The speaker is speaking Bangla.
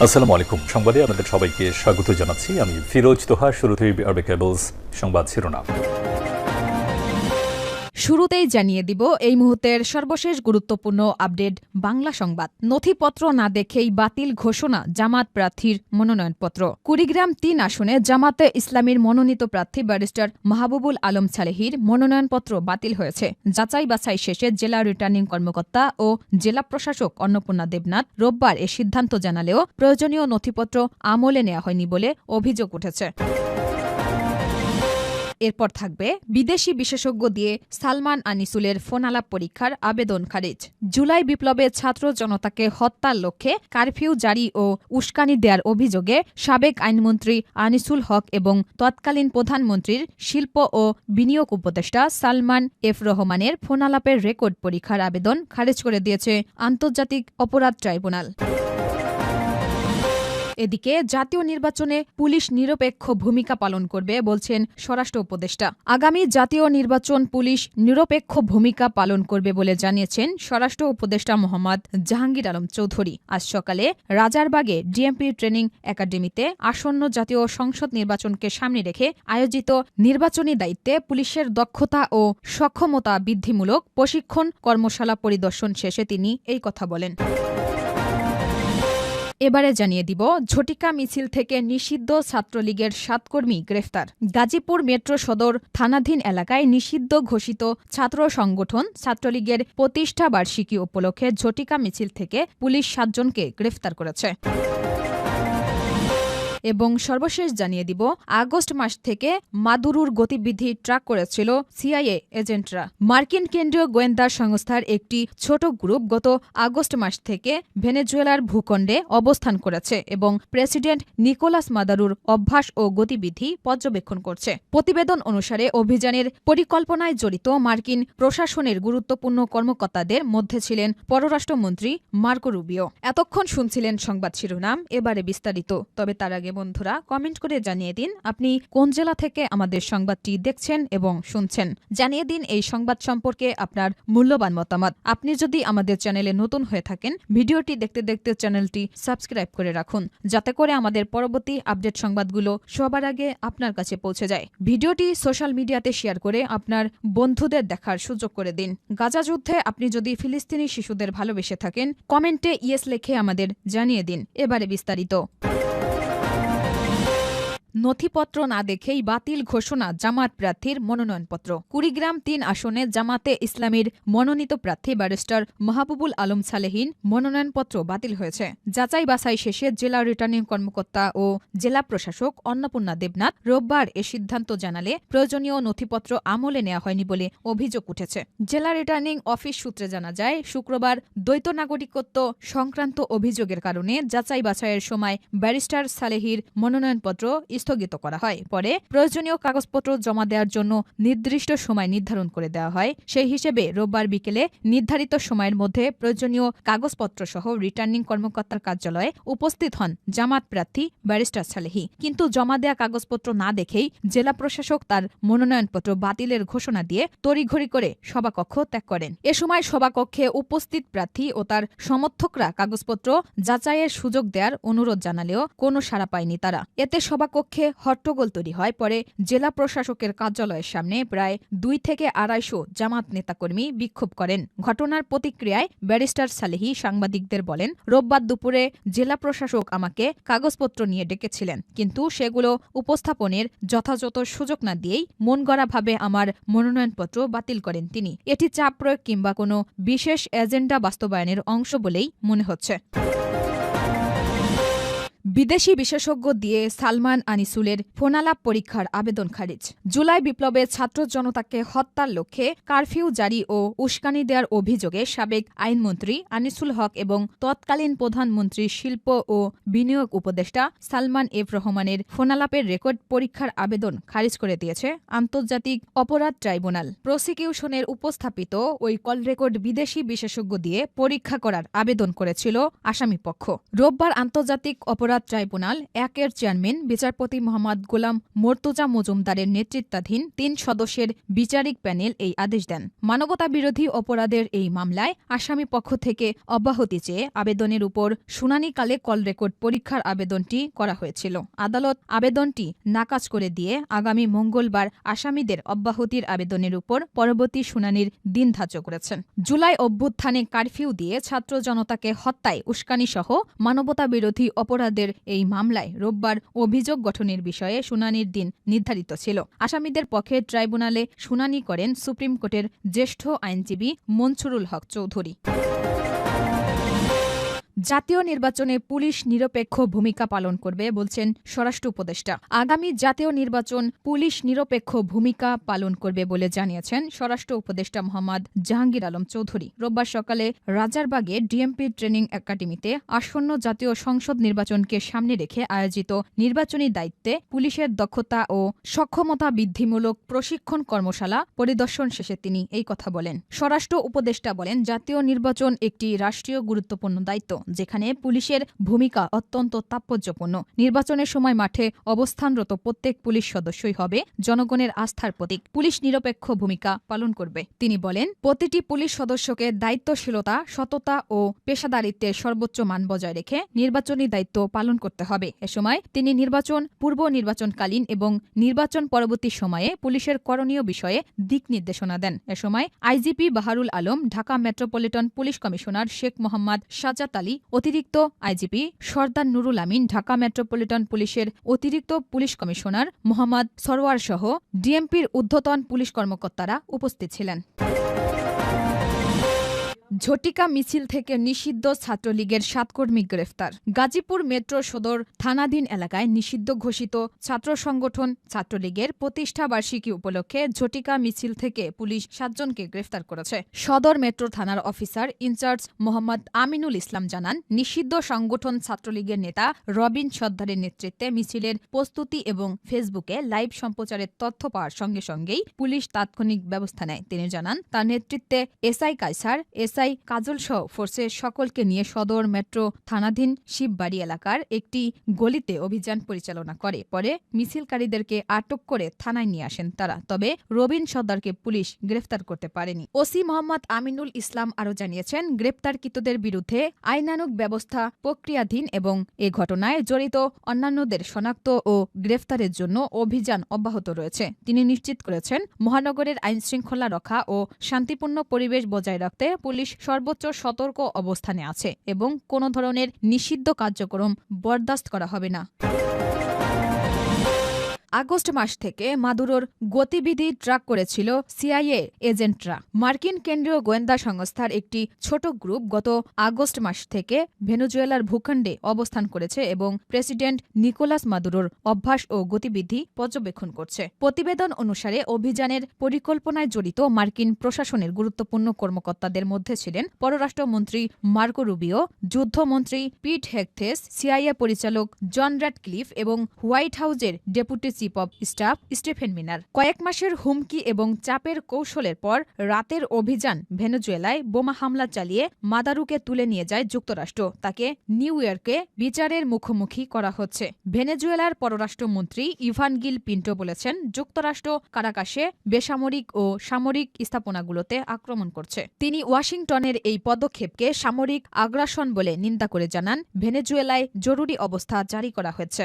আসসালামু আলাইকুম। সংবাদে আপনাদের সবাইকে স্বাগত জানাচ্ছি। আমি ফিরোজ তোহা। শুরুতেই আরবে কেবলস সংবাদ শিরোনাম। শুরুতেই জানিয়ে দিব এই মুহূর্তের সর্বশেষ গুরুত্বপূর্ণ আপডেট বাংলা সংবাদ। নথিপত্র না দেখেই বাতিল ঘোষণা জামাত প্রার্থীর মনোনয়নপত্র। কুড়িগ্রাম ৩ আসনে জামাতে ইসলামীর মনোনীত প্রার্থী ব্যারিস্টার মাহবুবুল আলম সালেহীর মনোনয়নপত্র বাতিল হয়েছে। যাচাই বাছাই শেষে জেলা রিটার্নিং কর্মকর্তা ও জেলা প্রশাসক অন্নপূর্ণা দেবনাথ রোববার এ সিদ্ধান্ত জানালেও প্রয়োজনীয় নথিপত্র আমলে নেওয়া হয়নি বলে অভিযোগ উঠেছে। এরপর থাকবে বিদেশি বিশেষজ্ঞ দিয়ে সালমান আনিসুলের ফোনালাপ পরীক্ষার আবেদন খারিজ। জুলাই বিপ্লবে ছাত্র জনতাকে হত্যার লক্ষ্যে কারফিউ জারি ও উস্কানি দেওয়ার অভিযোগে সাবেক আইনমন্ত্রী আনিসুল হক এবং তৎকালীন প্রধানমন্ত্রীর শিল্প ও বিনিয়োগ উপদেষ্টা সালমান এফ রহমানের ফোনালাপের রেকর্ড পরীক্ষার আবেদন খারিজ করে দিয়েছে আন্তর্জাতিক অপরাধ ট্রাইব্যুনাল। এদিকে জাতীয় নির্বাচনে পুলিশ নিরপেক্ষ ভূমিকা পালন করবে বলছেন স্বরাষ্ট্র উপদেষ্টা। আগামী জাতীয় নির্বাচন পুলিশ নিরপেক্ষ ভূমিকা পালন করবে বলে জানিয়েছেন স্বরাষ্ট্র উপদেষ্টা মোহাম্মদ জাহাঙ্গীর আলম চৌধুরী। আজ সকালে রাজারবাগে ডিএমপি ট্রেনিং একাডেমিতে আসন্ন জাতীয় সংসদ নির্বাচনকে সামনে রেখে আয়োজিত নির্বাচনী দায়িত্বে পুলিশের দক্ষতা ও সক্ষমতা বৃদ্ধিমূলক প্রশিক্ষণ কর্মশালা পরিদর্শন শেষে তিনি এই কথা বলেন। এবারে জানিয়ে দিব ঝটিকা মিছিল থেকে নিষিদ্ধ ছাত্রলীগের ৭ কর্মী গ্রেফতার। গাজীপুর মেট্রো সদর থানাধীন এলাকায় নিষিদ্ধ ঘোষিত ছাত্র সংগঠন ছাত্রলীগের প্রতিষ্ঠা বার্ষিকী উপলক্ষে ঝটিকা মিছিল থেকে পুলিশ ৭ জনকে গ্রেফতার করেছে। এবং সর্বশেষ জানিয়ে দিব আগস্ট মাস থেকে মাদুরুর গতিবিধি ট্র্যাক করেছিল সিআইএ এজেন্টরা। মার্কিন কেন্দ্রীয় গোয়েন্দা সংস্থার একটি ছোট গ্রুপ গত আগস্ট মাস থেকে ভেনেজুয়েলার ভূখণ্ডে অবস্থান করেছে এবং প্রেসিডেন্ট নিকোলাস মাদুরোর অভ্যাস ও গতিবিধি পর্যবেক্ষণ করছে। প্রতিবেদন অনুসারে অভিযানের পরিকল্পনায় জড়িত মার্কিন প্রশাসনের গুরুত্বপূর্ণ কর্মকর্তাদের মধ্যে ছিলেন পররাষ্ট্রমন্ত্রী মার্কো রুবিও। এতক্ষণ শুনছিলেন সংবাদ শিরোনাম, এবারে বিস্তারিত। তবে তার আগে বন্ধুরা কমেন্ট করে জানিয়ে দিন আপনি কোন জেলা থেকে আমাদের সংবাদটি দেখছেন এবং শুনছেন। জানিয়ে দিন এই সংবাদ সম্পর্কে আপনার মূল্যবান মতামত। আপনি যদি আমাদের চ্যানেলে নতুন হয়ে থাকেন ভিডিওটি দেখতে দেখতে চ্যানেলটি সাবস্ক্রাইব করে রাখুন, যাতে করে আমাদের পরবর্তী আপডেট সংবাদগুলো সবার আগে আপনার কাছে পৌঁছে যায়। ভিডিওটি সোশ্যাল মিডিয়াতে শেয়ার করে আপনার বন্ধুদের দেখার সুযোগ করে দিন। গাজা যুদ্ধে আপনি যদি ফিলিস্তিনি শিশুদের ভালোবেসে থাকেন কমেন্টে ইয়েস লিখে আমাদের জানিয়ে দিন। এবারে বিস্তারিত। নথিপত্র না দেখেই বাতিল ঘোষণা জামাত প্রার্থীর মনোনয়নপত্র। কুড়িগ্রাম ৩ আসনে জামাতে ইসলামীর মনোনীত প্রার্থী ব্যারিস্টার মাহবুবুল আলম সালেহীর মনোনয়নপত্র বাতিল হয়েছে। যাচাই বাছাই শেষে জেলা রিটার্নিং কর্মকর্তা ও জেলা প্রশাসক অন্নপূর্ণা দেবনাথ রোববার এ সিদ্ধান্ত জানালে প্রয়োজনীয় নথিপত্র আমলে নেওয়া হয়নি বলে অভিযোগ উঠেছে। জেলা রিটার্নিং অফিস সূত্রে জানা যায় শুক্রবার দ্বৈত নাগরিকত্ব সংক্রান্ত অভিযোগের কারণে যাচাই বাছাইয়ের সময় ব্যারিস্টার সালেহীর মনোনয়নপত্র স্থগিত করা হয়। পরে প্রয়োজনীয় কাগজপত্র জমা দেওয়ার জন্য নির্দিষ্ট সময় নির্ধারণ করে দেওয়া হয়। সেই হিসেবে রোববার বিকেলে নির্ধারিত সময়ের মধ্যে প্রয়োজনীয় কাগজপত্র সহ রিটার্নিং কর্মকর্তার কার্যালয়ে উপস্থিত হন জামাত প্রার্থী ব্যারিস্টার সালেহী। কিন্তু জমা দেওয়া কাগজপত্র না দেখেই জেলা প্রশাসক তার মনোনয়নপত্র বাতিলের ঘোষণা দিয়ে তড়িঘড়ি করে সভাকক্ষ ত্যাগ করেন। এ সময় সভাকক্ষে উপস্থিত প্রার্থী ও তার সমর্থকরা কাগজপত্র যাচাইয়ের সুযোগ দেওয়ার অনুরোধ জানালেও কোনো সাড়া পায়নি তারা। এতে সভাকক্ষে হট্টগোল তৈরি হয়। পরে জেলা প্রশাসকের কার্যালয়ের সামনে প্রায় ২ থেকে ২৫০ জামাত নেতাকর্মী বিক্ষোভ করেন। ঘটনার প্রতিক্রিয়ায় ব্যারিস্টার সালেহী সাংবাদিকদের বলেন, রোববার দুপুরে জেলা প্রশাসক আমাকে কাগজপত্র নিয়ে ডেকেছিলেন, কিন্তু সেগুলো উপস্থাপনের যথাযথ সুযোগ না দিয়েই মনগড়াভাবে আমার মনোনয়নপত্র বাতিল করেন তিনি। এটি চাপ প্রয়োগ কিংবা কোনো বিশেষ এজেন্ডা বাস্তবায়নের অংশ বলেই মনে হচ্ছে। বিদেশি বিশেষজ্ঞ দিয়ে সালমান আনিসুলের ফোনালাপ পরীক্ষার আবেদন খারিজ। জুলাই বিপ্লবে ছাত্র জনতাকে হত্যার লক্ষ্যে কারফিউ জারি ও উস্কানি দেওয়ার অভিযোগে সাবেক আইনমন্ত্রী আনিসুল হক এবং তৎকালীন প্রধানমন্ত্রী শিল্প ও বিনিয়োগ উপদেষ্টা সালমান এফ রহমানের ফোনালাপের রেকর্ড পরীক্ষার আবেদন খারিজ করে দিয়েছে আন্তর্জাতিক অপরাধ ট্রাইব্যুনাল। প্রসিকিউশনের উপস্থাপিত ওই কল রেকর্ড বিদেশি বিশেষজ্ঞ দিয়ে পরীক্ষা করার আবেদন করেছিল আসামিপক্ষ। রোববার আন্তর্জাতিক অপরাধ ট্রাইব্যুনাল ১-এর চেয়ারম্যান বিচারপতি মোহাম্মদ গোলাম মর্তুজা মজুমদারের নেতৃত্বাধীন ৩ সদস্যের বিচারিক প্যানেল এই আদেশ দেন। মানবতাবিরোধী অপরাধের এই মামলায় আসামি পক্ষ থেকে অব্যাহতি চেয়ে আবেদনের উপর শুনানিকালে কল রেকর্ড পরীক্ষার আবেদনটি করা হয়েছিল। আদালত আবেদনটি নাকচ করে দিয়ে আগামী মঙ্গলবার আসামিদের অব্যাহতির আবেদনের উপর পরবর্তী শুনানির দিন ধার্য করেছেন। জুলাই অভ্যুত্থানে কারফিউ দিয়ে ছাত্র জনতাকে হত্যায় উস্কানিসহ মানবতাবিরোধী অপরাধের এই মামলায় রোববার অভিযোগ গঠনের বিষয়ে শুনানির দিন নির্ধারিত ছিল। আসামিদের পক্ষে ট্রাইব্যুনালে শুনানি করেন সুপ্রিম কোর্টের জ্যেষ্ঠ আইনজীবী মনসুরুল হক চৌধুরী। জাতীয় নির্বাচনে পুলিশ নিরপেক্ষ ভূমিকা পালন করবে বলছেন স্বরাষ্ট্র উপদেষ্টা। আগামী জাতীয় নির্বাচন পুলিশ নিরপেক্ষ ভূমিকা পালন করবে বলে জানিয়েছেন স্বরাষ্ট্র উপদেষ্টা মোহাম্মদ জাহাঙ্গীর আলম চৌধুরী। রোববার সকালে রাজারবাগে ডিএমপি ট্রেনিং একাডেমিতে আসন্ন জাতীয় সংসদ নির্বাচনকে সামনে রেখে আয়োজিত নির্বাচনী দায়িত্বে পুলিশের দক্ষতা ও সক্ষমতা বৃদ্ধিমূলক প্রশিক্ষণ কর্মশালা পরিদর্শন শেষে তিনি এই কথা বলেন। স্বরাষ্ট্র উপদেষ্টা বলেন, জাতীয় নির্বাচন একটি রাষ্ট্রীয় গুরুত্বপূর্ণ দায়িত্ব, যেখানে পুলিশের ভূমিকা অত্যন্ত তাৎপর্যপূর্ণ। নির্বাচনের সময় মাঠে অবস্থানরত প্রত্যেক পুলিশ সদস্যই হবে জনগণের আস্থার প্রতীক। পুলিশ নিরপেক্ষ ভূমিকা পালন করবে। তিনি বলেন, প্রতিটি পুলিশ সদস্যকে দায়িত্বশীলতা, সততা ও পেশাদারিত্বের সর্বোচ্চ মান বজায় রেখে নির্বাচনী দায়িত্ব পালন করতে হবে। এ সময় তিনি নির্বাচন পূর্ব, নির্বাচনকালীন এবং নির্বাচন পরবর্তী সময়ে পুলিশের করণীয় বিষয়ে দিক নির্দেশনা দেন। এ সময় IGP Baharul Alam, Dhaka metropolitan police commissioner Sheikh Mohammad Sajjad Ali, অতিরিক্ত আইজিপি সরদার নুরুল আমিন, ঢাকা মেট্রোপলিটন পুলিশের অতিরিক্ত পুলিশ কমিশনার মোহাম্মদ সরওয়ার সহ ডিএমপির ঊর্ধ্বতন পুলিশ কর্মকর্তারা উপস্থিত ছিলেন। ঝটিকা মিছিল থেকে নিষিদ্ধ ছাত্রলীগের ৭ কর্মী গ্রেফতার। গাজীপুর মেট্রো সদর থানাধীন এলাকায় নিষিদ্ধ ঘোষিত ছাত্র সংগঠন ছাত্রলীগের প্রতিষ্ঠা বার্ষিকী উপলক্ষে ঝটিকা মিছিল থেকে পুলিশ ৭ জনকে গ্রেফতার করেছে। সদর মেট্রো থানার অফিসার ইনচার্জ মোহাম্মদ আমিনুল ইসলাম জানান, নিষিদ্ধ সংগঠন ছাত্রলীগের নেতা রবিন সর্দারের নেতৃত্বে মিছিলের প্রস্তুতি এবং ফেসবুকে লাইভ সম্প্রচারের তথ্য পাওয়ার সঙ্গে সঙ্গেই পুলিশ তাৎক্ষণিক ব্যবস্থা নেয়। তিনি জানান, তার নেতৃত্বে এসআই কায়সার, এসআই কাজল সহ ফোর্সের সকলকে নিয়ে সদর মেট্রো থানাধীন শিববাড়ি এলাকার একটি গলিতে অভিযান পরিচালনা করে। পরে মিছিলকারীদেরকে আটক করে থানায় নিয়ে আসেন তারা। তবে রবিন সর্দারকে পুলিশ গ্রেফতার করতে পারেনি। ওসি মোহাম্মদ আমিনুল ইসলাম আরও জানিয়েছেন, গ্রেপ্তারকৃতদের বিরুদ্ধে আইনানুগ ব্যবস্থা প্রক্রিয়াধীন এবং এ ঘটনায় জড়িত অন্যান্যদের শনাক্ত ও গ্রেফতারের জন্য অভিযান অব্যাহত রয়েছে। তিনি নিশ্চিত করেছেন, মহানগরের আইনশৃঙ্খলা রক্ষা ও শান্তিপূর্ণ পরিবেশ বজায় রাখতে পুলিশ সর্বোচ্চ সতর্ক অবস্থানে আছে এবং কোনো ধরনের নিষিদ্ধ কার্যক্রম বরদাস্ত করা হবে না। আগস্ট মাস থেকে মাদুরোর গতিবিধি ট্র্যাক করেছিল সিআইএ এজেন্টরা। মার্কিন কেন্দ্রীয় গোয়েন্দা সংস্থার একটি ছোট গ্রুপ গত আগস্ট মাস থেকে ভেনেজুয়েলার ভূখণ্ডে অবস্থান করেছে এবং প্রেসিডেন্ট নিকোলাস মাদুরোর অভ্যাস ও গতিবিধি পর্যবেক্ষণ করছে। প্রতিবেদন অনুসারে অভিযানের পরিকল্পনায় জড়িত মার্কিন প্রশাসনের গুরুত্বপূর্ণ কর্মকর্তাদের মধ্যে ছিলেন পররাষ্ট্রমন্ত্রী মার্কো রুবিও, যুদ্ধমন্ত্রী পিট হেগথেস, সিআইএ পরিচালক জন র্যাডক্লিফ এবং হোয়াইট হাউজের deputy chief of staff Stephen Miner. কয়েক মাসের হুমকি এবং চাপের কৌশলের পর রাতের অভিযান ভেনেজুয়েলায় বোমা হামলা চালিয়ে মাদারুকে তুলে নিয়ে যায় যুক্তরাষ্ট্র। তাকে নিউ ইয়র্কে বিচারের মুখোমুখি করা হচ্ছে। ভেনেজুয়েলার পররাষ্ট্রমন্ত্রী ইভান গিল পিন্টো বলেছেন, যুক্তরাষ্ট্র কারাকাসে বেসামরিক ও সামরিক স্থাপনাগুলোতে আক্রমণ করছে। তিনি ওয়াশিংটনের এই পদক্ষেপকে সামরিক আগ্রাসন বলে নিন্দা করে জানান, ভেনেজুয়েলায় জরুরি অবস্থা জারি করা হয়েছে।